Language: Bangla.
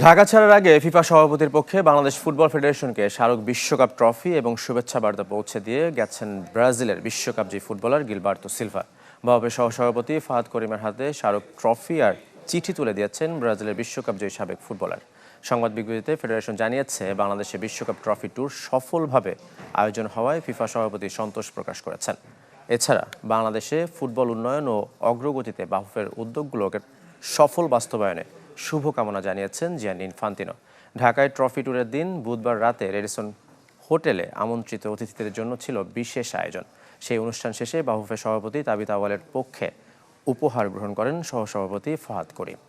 ঢাকা ছাড়ার আগে ফিফা সভাপতির পক্ষে বাংলাদেশ ফুটবল ফেডারেশনকে স্মারক বিশ্বকাপ ট্রফি এবং শুভেচ্ছা বার্তা পৌঁছে দিয়ে গেছেন ব্রাজিলের বিশ্বকাপ জয়ী ফুটবলার গিলবার্তো সিলভা। বাফুফে সহসভাপতি ফাহাদ করিমের হাতে স্মারক ট্রফি আর চিঠি তুলে দিয়েছেন ব্রাজিলের বিশ্বকাপ জয়ী সাবেক ফুটবলার। সংবাদ বিজ্ঞপ্তিতে ফেডারেশন জানিয়েছে, বাংলাদেশে বিশ্বকাপ ট্রফি ট্যুর সফলভাবে আয়োজন হওয়ায় ফিফা সভাপতি সন্তোষ প্রকাশ করেছেন। এছাড়া বাংলাদেশে ফুটবল উন্নয়ন ও অগ্রগতিতে বাফুফের উদ্যোগগুলোকে সফল বাস্তবায়নে শুভকামনা জানিয়েছেন জিয়ানি ইনফান্তিনো। ঢাকায় ট্রফি ট্যুরের দিন বুধবার রাতে রেডিসন হোটেলে আমন্ত্রিত অতিথিদের জন্য ছিল বিশেষ আয়োজন। সেই অনুষ্ঠান শেষে বাফুফে সভাপতি তাবিথ আউয়ালের পক্ষে উপহার গ্রহণ করেন সহসভাপতি ফাহাদ করিম।